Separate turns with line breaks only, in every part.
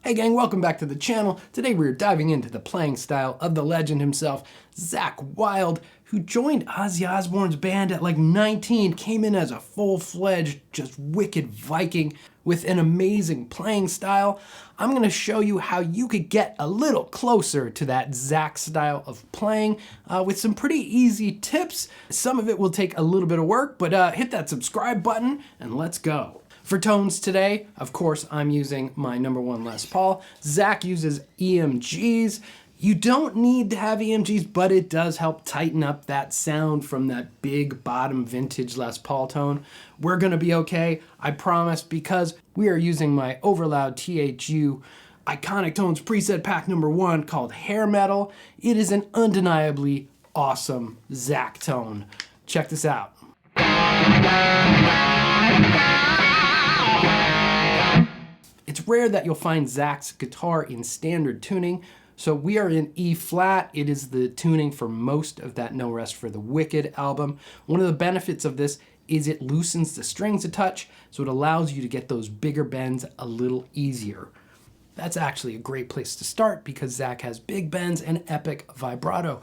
Hey gang, welcome back to the channel. Today we're diving into the playing style of the legend himself, Zakk Wylde, who joined Ozzy Osbourne's band at like 19, came in as a full-fledged, just wicked Viking with an amazing playing style. I'm gonna show you how you could get a little closer to that Zakk style of playing with some pretty easy tips. Some of it will take a little bit of work, but hit that subscribe button and let's go. For tones today, of course, I'm using my #1 Les Paul. Zakk uses EMGs. You don't need to have EMGs, but it does help tighten up that sound from that big bottom vintage Les Paul tone. We're gonna be okay, I promise, because we are using my Overloud THU Iconic Tones preset pack #1 called Hair Metal. It is an undeniably awesome Zakk tone. Check this out. It's rare that you'll find Zakk's guitar in standard tuning, so we are in E flat. It is the tuning for most of that No Rest for the Wicked album. One of the benefits of this is it loosens the strings a touch, so it allows you to get those bigger bends a little easier. That's actually a great place to start because Zakk has big bends and epic vibrato.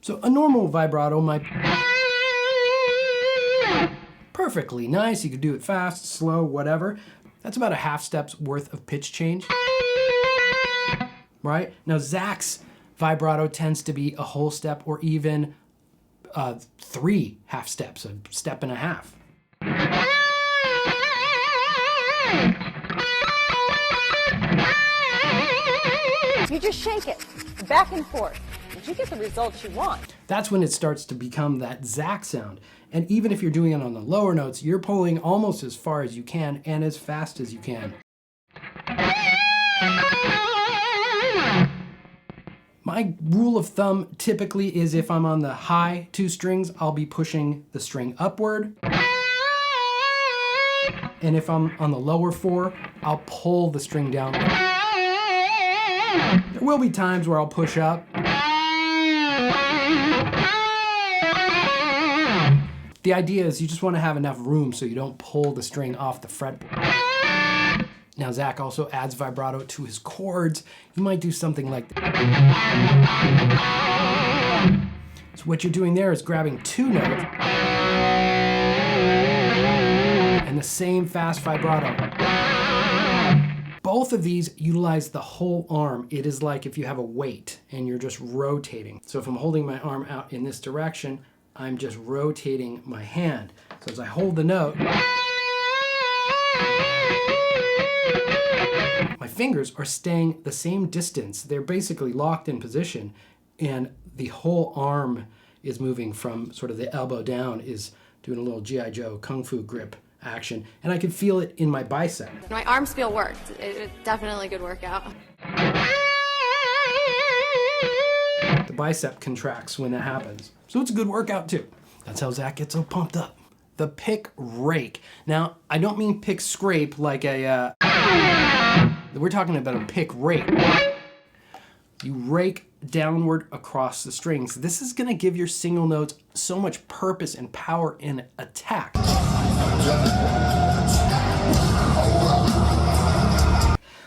So a normal vibrato might perfectly nice. You could do it fast, slow, whatever. That's about a half step's worth of pitch change, right? Now Zakk's vibrato tends to be a whole step or even 3 half steps, a step and a half.
You just shake it back and forth. You get the results you want.
That's when it starts to become that Zakk sound. And even if you're doing it on the lower notes, you're pulling almost as far as you can and as fast as you can. My rule of thumb typically is if I'm on the high 2 strings, I'll be pushing the string upward. And if I'm on the lower 4, I'll pull the string down. There will be times where I'll push up. The idea is you just want to have enough room so you don't pull the string off the fretboard. Now Zakk also adds vibrato to his chords. You might do something like that. So what you're doing there is grabbing 2 notes and the same fast vibrato. Both of these utilize the whole arm. It is like if you have a weight and you're just rotating. So if I'm holding my arm out in this direction, I'm just rotating my hand. So as I hold the note, my fingers are staying the same distance. They're basically locked in position, and the whole arm is moving from sort of the elbow down, is doing a little G.I. Joe Kung Fu grip action, and I can feel it in my bicep.
My arms feel worked. It's definitely a good workout.
The bicep contracts when that happens. So it's a good workout too. That's how Zakk gets so pumped up. The pick rake. Now, I don't mean pick scrape like a, we're talking about a pick rake. You rake downward across the strings. This is gonna give your single notes so much purpose and power in attack.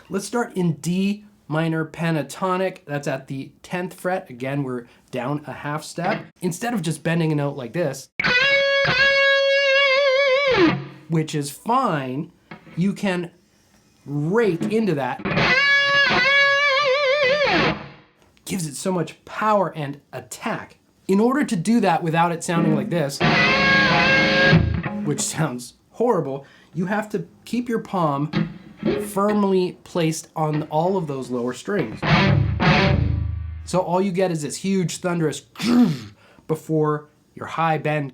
Let's start in D minor pentatonic. That's at the 10th fret. Again, we're down a half step. Instead of just bending a note like this, which is fine, you can rake into that. Gives it so much power and attack. In order to do that without it sounding like this, which sounds horrible, you have to keep your palm firmly placed on all of those lower strings. So all you get is this huge thunderous before your high bend.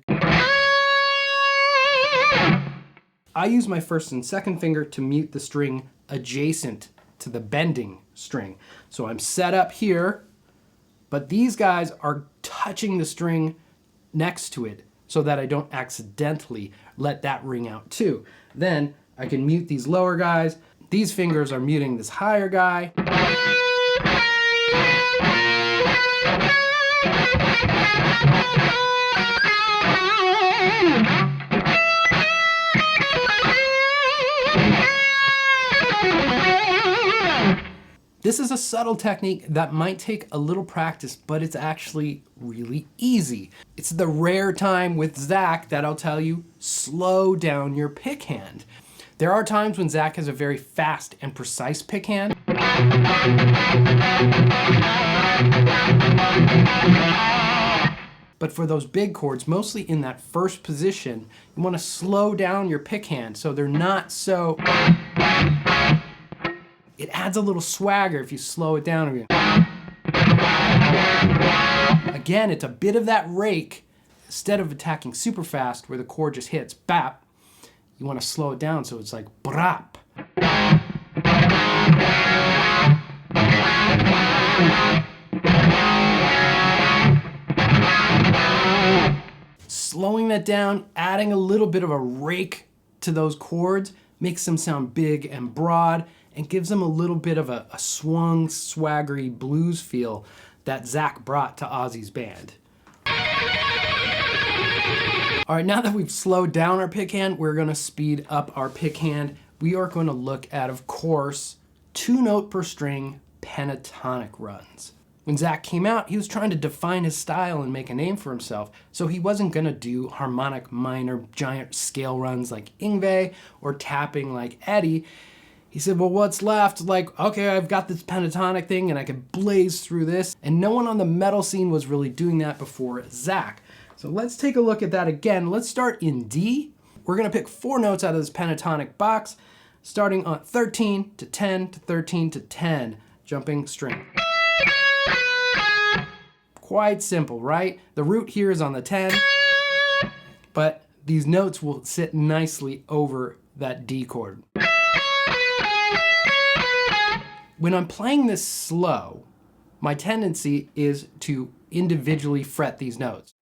I use my first and second finger to mute the string adjacent to the bending string. So I'm set up here, but these guys are touching the string next to it so that I don't accidentally let that ring out too. Then I can mute these lower guys. These fingers are muting this higher guy. This is a subtle technique that might take a little practice, but it's actually really easy. It's the rare time with Zakk that I'll tell you, slow down your pick hand. There are times when Zakk has a very fast and precise pick hand. But for those big chords, mostly in that first position, you want to slow down your pick hand so they're not so... It adds a little swagger if you slow it down again. Again, it's a bit of that rake. Instead of attacking super fast where the chord just hits bap, you want to slow it down so it's like brap. Slowing that down, adding a little bit of a rake to those chords makes them sound big and broad and gives them a little bit of a swung, swaggery blues feel that Zakk brought to Ozzy's band. All right, now that we've slowed down our pick hand, we're gonna speed up our pick hand. We are gonna look at, of course, 2-note per string pentatonic runs. When Zakk came out, he was trying to define his style and make a name for himself, so he wasn't gonna do harmonic minor giant scale runs like Yngwie or tapping like Eddie. He said, well, what's left? Like, okay, I've got this pentatonic thing and I can blaze through this. And no one on the metal scene was really doing that before Zakk. So let's take a look at that again. Let's start in D. We're gonna pick 4 notes out of this pentatonic box, starting on 13 to 10 to 13 to 10, jumping string. Quite simple, right? The root here is on the 10, but these notes will sit nicely over that D chord. When I'm playing this slow, my tendency is to individually fret these notes.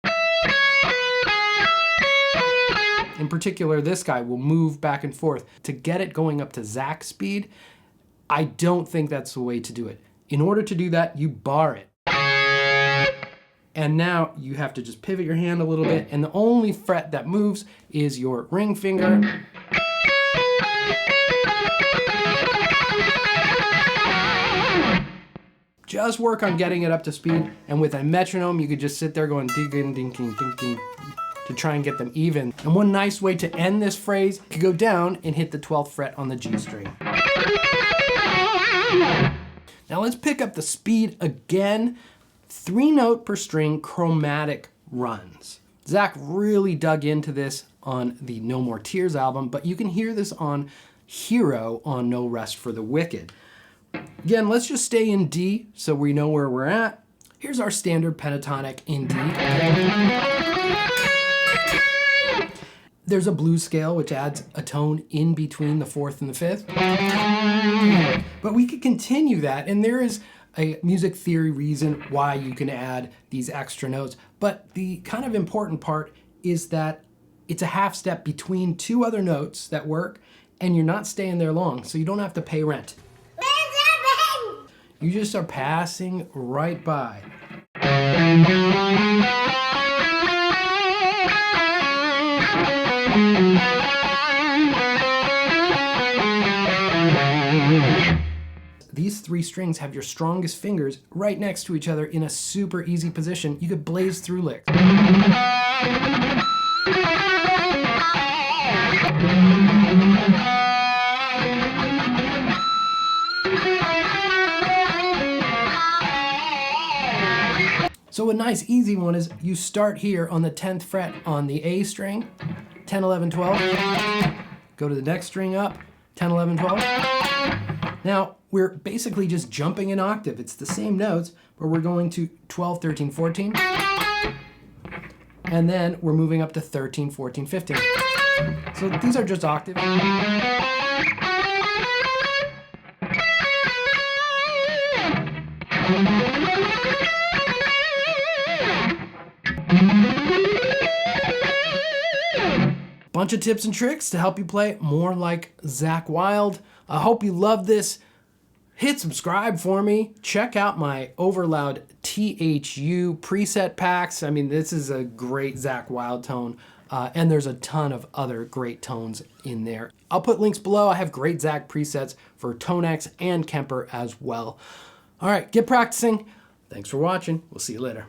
In particular, this guy will move back and forth. To get it going up to Zakk speed, I don't think that's the way to do it. In order to do that, you bar it. And now you have to just pivot your hand a little bit, and the only fret that moves is your ring finger. Just work on getting it up to speed, and with a metronome, you could just sit there going ding ding ding ding ding ding to try and get them even. And one nice way to end this phrase, you could go down and hit the 12th fret on the G string. Now let's pick up the speed again. 3-note per string chromatic runs. Zakk really dug into this on the No More Tears album, but you can hear this on Hero on No Rest for the Wicked. Again, let's just stay in D so we know where we're at. Here's our standard pentatonic in D. There's a blues scale which adds a tone in between the 4th and the 5th. But we could continue that, and there is a music theory reason why you can add these extra notes. But the kind of important part is that it's a half step between 2 other notes that work, and you're not staying there long, so you don't have to pay rent. You just are passing right by. These 3 strings have your strongest fingers right next to each other in a super easy position. You could blaze through licks. So a nice easy one is you start here on the 10th fret on the A string, 10, 11, 12. Go to the next string up, 10, 11, 12. Now we're basically just jumping an octave. It's the same notes, but we're going to 12, 13, 14. And then we're moving up to 13, 14, 15. So these are just octaves. Bunch of tips and tricks to help you play more like Zakk Wylde. I hope you love this. Hit subscribe for me. Check out my Overloud THU preset packs. I mean, this is a great Zakk Wylde tone. and there's a ton of other great tones in there. I'll put links below. I have great Zakk presets for ToneX and Kemper as well. All right, get practicing. Thanks for watching. We'll see you later.